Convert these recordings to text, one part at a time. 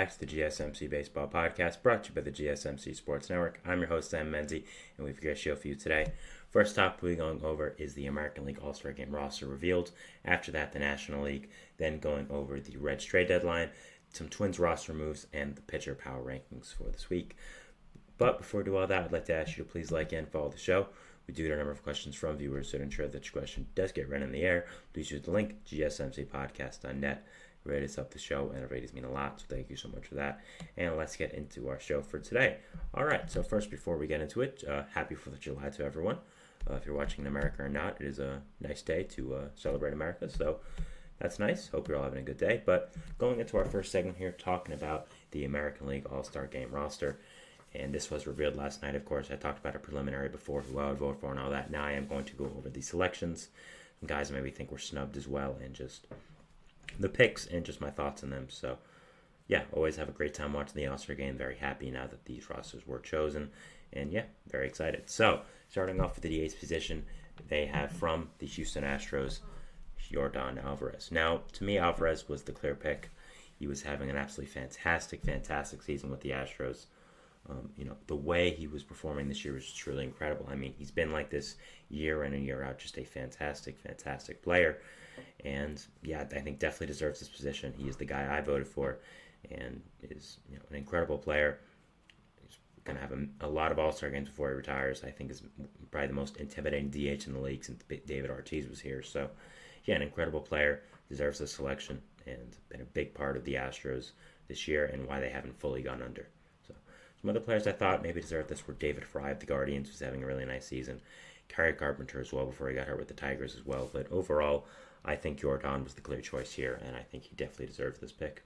back to the GSMC Baseball Podcast, brought to you by the GSMC Sports Network. I'm your host, Sam Menzie, and we've got a show for you today. First topic we're going over is the American League All-Star Game roster revealed. After that, the National League. Then going over the Reds trade deadline, some Twins roster moves, and the pitcher power rankings for this week. But before we do all that, I'd like to ask you to please like and follow the show. We do get a number of questions from viewers, so to ensure that your question does get read in the air, please use the link, gsmcpodcast.net. It really does help the show, and it really does mean a lot, so thank you so much for that. And let's get into our show for today. All right, so first, before we get into it, happy 4th of July to everyone. If you're watching in America or not, it is a nice day to celebrate America, so that's nice. Hope you're all having a good day. But going into our first segment here, talking about the American League All-Star Game roster, and this was revealed last night, of course. I talked about a preliminary before, who I would vote for and all that. Now I am going to go over the selections, some guys I maybe think were snubbed as well, and just the picks and just my thoughts on them. So, yeah, always have a great time watching the All-Star Game. Very happy now that these rosters were chosen. And, yeah, very excited. So, starting off with the DH position, they have from the Houston Astros, Yordan Alvarez. Now, to me, Alvarez was the clear pick. He was having an absolutely fantastic season with the Astros. The way he was performing this year was truly incredible. I mean, he's been like this year in and year out, just a fantastic player. And, yeah, I think definitely deserves this position. He is the guy I voted for and is an incredible player. He's going to have a lot of All-Star games before he retires. I think is probably the most intimidating DH in the league since David Ortiz was here. So, yeah, an incredible player, deserves this selection, and been a big part of the Astros this year and why they haven't fully gone under. So, some other players I thought maybe deserved this were David Fry of the Guardians, who's having a really nice season. Kerry Carpenter as well before he got hurt with the Tigers as well. But overall, I think Yordan was the clear choice here, and I think he definitely deserves this pick.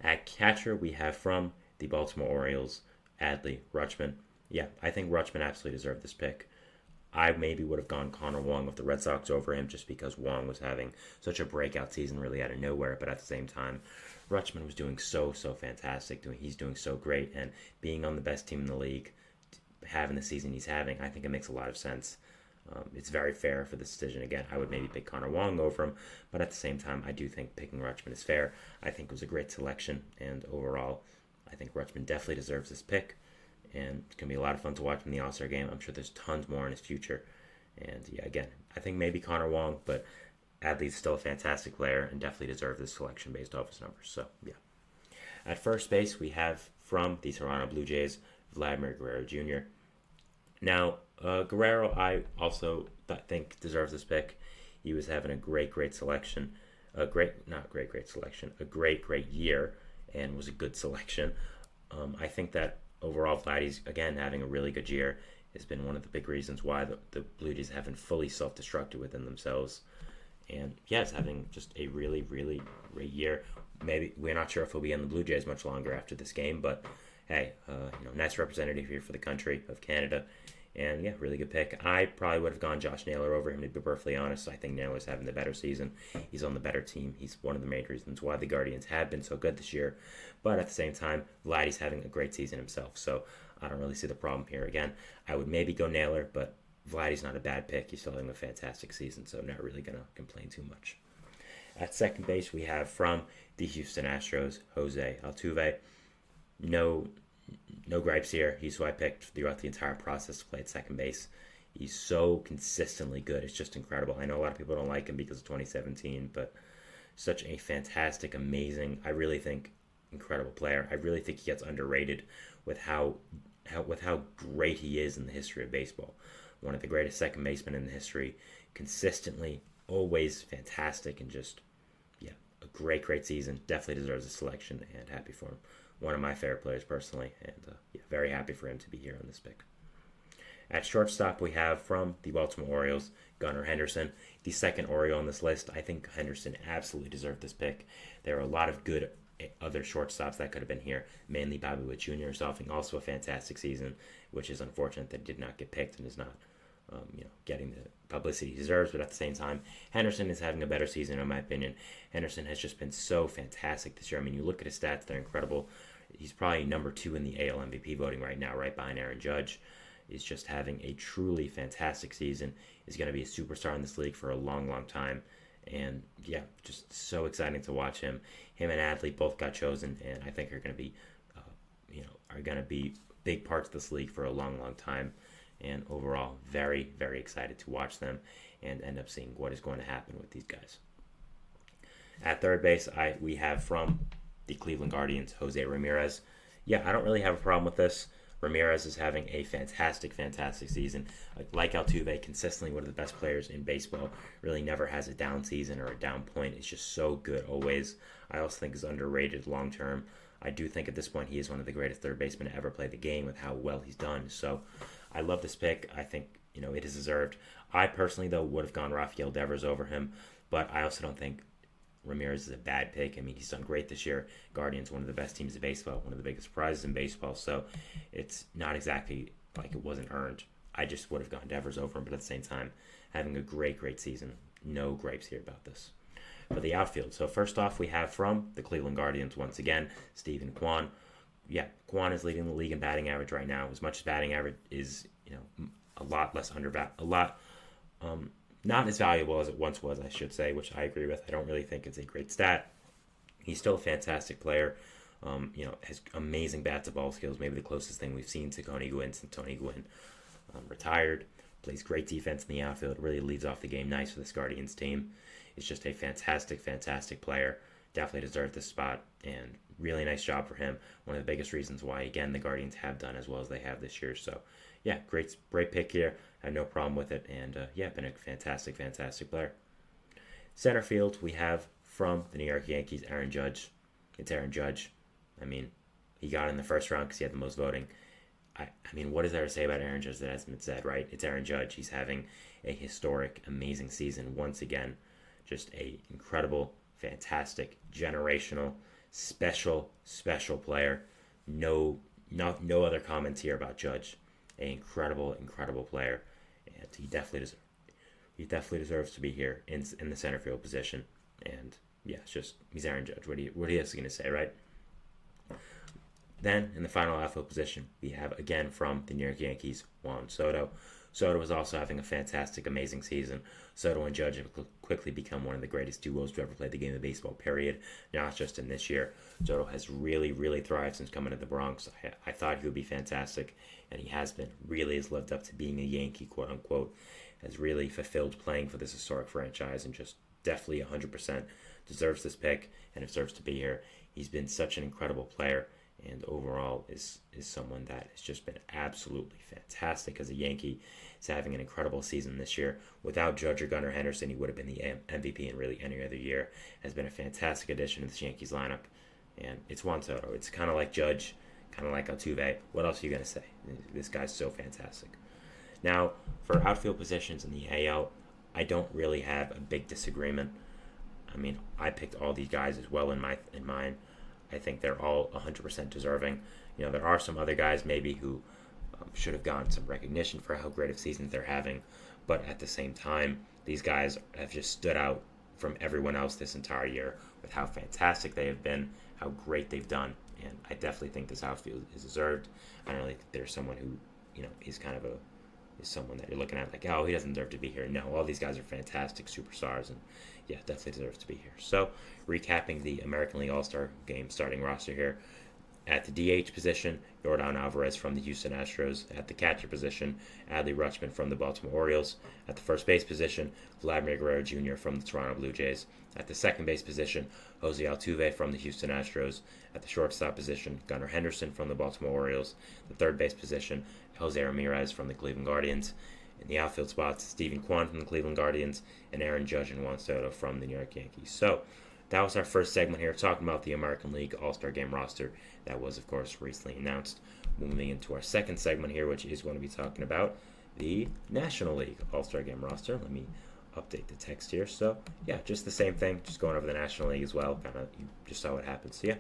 At catcher, we have from the Baltimore Orioles, Adley Rutschman. Yeah, I think Rutschman absolutely deserved this pick. I maybe would have gone Connor Wong of the Red Sox over him just because Wong was having such a breakout season really out of nowhere, but at the same time, Rutschman was doing so fantastic. He's doing so great, and being on the best team in the league, having the season he's having, I think it makes a lot of sense. It's very fair for this decision. Again, I would maybe pick Connor Wong over him, but at the same time, I do think picking Rutschman is fair. I think it was a great selection, and overall, I think Rutschman definitely deserves this pick, and it's going to be a lot of fun to watch in the All-Star Game. I'm sure there's tons more in his future, and yeah, again, I think maybe Connor Wong, but Adley's still a fantastic player and definitely deserves this selection based off his numbers, so yeah. At first base, we have from the Toronto Blue Jays, Vladimir Guerrero Jr. Now, Guerrero, I also think deserves this pick. He was having a great selection. A great year, and was a good selection. I think that overall, Vladdy's, again, having a really good year has been one of the big reasons why the Blue Jays haven't fully self-destructed within themselves. And, yeah, it's having just a really great year. Maybe we're not sure if he'll be in the Blue Jays much longer after this game, but hey, nice representative here for the country of Canada. And, yeah, really good pick. I probably would have gone Josh Naylor over him, to be perfectly honest. I think Naylor's having the better season. He's on the better team. He's one of the main reasons why the Guardians have been so good this year. But at the same time, Vladdy's having a great season himself. So I don't really see the problem here. Again, I would maybe go Naylor, but Vladdy's not a bad pick. He's still having a fantastic season, so I'm not really going to complain too much. At second base, we have from the Houston Astros, Jose Altuve. No gripes here. He's who I picked throughout the entire process to play at second base. He's so consistently good. It's just incredible. I know a lot of people don't like him because of 2017, but such a fantastic, amazing, I really think, incredible player. I really think he gets underrated with how great he is in the history of baseball. One of the greatest second basemen in the history. Consistently, always fantastic, and just, yeah, a great season. Definitely deserves a selection, and happy for him. One of my favorite players personally, and yeah, very happy for him to be here on this pick. At shortstop, we have from the Baltimore Orioles, Gunnar Henderson, the second Oriole on this list. I think Henderson absolutely deserved this pick. There are a lot of good other shortstops that could have been here, mainly Bobby Witt Jr. is having also a fantastic season, which is unfortunate that he did not get picked and is not getting the publicity he deserves. But at the same time, Henderson is having a better season, in my opinion. Henderson has just been so fantastic this year. I mean, you look at his stats, they're incredible. He's probably number 2 in the AL MVP voting right now, right behind Aaron Judge. He's just having a truly fantastic season. He's going to be a superstar in this league for a long time. And yeah, just so exciting to watch him. Him and Adley both got chosen, and I think are going to be, are going to be big parts of this league for a long, long time. And overall, very, very excited to watch them and end up seeing what is going to happen with these guys. At third base, we have from the Cleveland Guardians, Jose Ramirez. Yeah, I don't really have a problem with this. Ramirez is having a fantastic, fantastic season. Like Altuve, consistently one of the best players in baseball. Really never has a down season or a down point. It's just so good always. I also think is underrated long term. I do think at this point he is one of the greatest third basemen to ever play the game with how well he's done. So I love this pick. I think, it is deserved. I personally, though, would have gone Rafael Devers over him, but I also don't think Ramirez is a bad pick. I mean, he's done great this year. Guardians, one of the best teams in baseball, one of the biggest prizes in baseball. So it's not exactly like it wasn't earned. I just would have gone Devers over him, but at the same time, having a great, great season. No gripes here about this. For the outfield, so first off, we have from the Cleveland Guardians, once again, Steven Kwan. Yeah, Kwan is leading the league in batting average right now. As much as batting average is, a lot less not as valuable as it once was, I should say, which I agree with. I don't really think it's a great stat. He's still a fantastic player. Has amazing bat-to-ball skills, maybe the closest thing we've seen to Tony Gwynn since Tony Gwynn retired. Plays great defense in the outfield, really leads off the game nice for this Guardians team. Is just a fantastic, fantastic player. Definitely deserved this spot, and really nice job for him. One of the biggest reasons why, again, the Guardians have done as well as they have this year. So, yeah, great pick here. I have no problem with it, and been a fantastic, fantastic player. Center field, we have from the New York Yankees, Aaron Judge. It's Aaron Judge. I mean, he got in the first round because he had the most voting. I mean, what is there to say about Aaron Judge that hasn't been said, right? It's Aaron Judge. He's having a historic, amazing season once again. Just a incredible, fantastic, generational, special player. No other comments here about Judge. An incredible, incredible player, and he definitely deserves to be here in the center field position. And yeah, he's Aaron Judge. What are you going to say, right? Then in the final outfield position, we have again from the New York Yankees, Juan Soto. Soto was also having a fantastic, amazing season. Soto and Judge have quickly become one of the greatest duos to ever play the game of baseball, period. Not just in this year. Soto has really, really thrived since coming to the Bronx. I thought he would be fantastic, and he has been. Really has lived up to being a Yankee, quote-unquote. Has really fulfilled playing for this historic franchise, and just definitely 100% deserves this pick and deserves to be here. He's been such an incredible player, and overall is someone that has just been absolutely fantastic as a Yankee. He's having an incredible season this year. Without Judge or Gunnar Henderson, he would have been the MVP in really any other year. Has been a fantastic addition to this Yankees lineup. And it's Juan Soto. It's kind of like Judge, kind of like Altuve. What else are you going to say? This guy's so fantastic. Now, for outfield positions in the AL, I don't really have a big disagreement. I mean, I picked all these guys as well in mine. I think they're all 100% deserving. There are some other guys maybe who should have gotten some recognition for how great of seasons they're having, but at the same time, these guys have just stood out from everyone else this entire year with how fantastic they have been, how great they've done, and I definitely think this outfield is deserved. I don't really think there's someone who, is kind of is someone that you're looking at like, oh, he doesn't deserve to be here. No, all these guys are fantastic superstars, and yeah, definitely deserves to be here. So, recapping the American League All-Star Game starting roster here. At the DH position, Yordan Alvarez from the Houston Astros. At the catcher position, Adley Rutschman from the Baltimore Orioles. At the first base position, Vladimir Guerrero Jr. from the Toronto Blue Jays. At the second base position, Jose Altuve from the Houston Astros. At the shortstop position, Gunnar Henderson from the Baltimore Orioles. The third base position, Jose Ramirez from the Cleveland Guardians. In the outfield spots, Steven Kwan from the Cleveland Guardians, and Aaron Judge and Juan Soto from the New York Yankees. So, that was our first segment here, talking about the American League All-Star Game roster that was, of course, recently announced. Moving into our second segment here, which is going to be talking about the National League All-Star Game roster. Let me update the text here. So, yeah, just the same thing, just going over the National League as well. Kind of, you just saw what happened. So, yeah,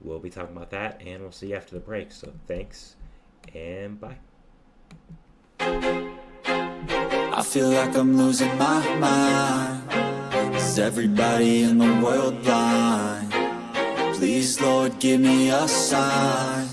we'll be talking about that, and we'll see you after the break. So, thanks, and bye. I feel like I'm losing my mind. Is everybody in the world blind? Please, Lord, give me a sign.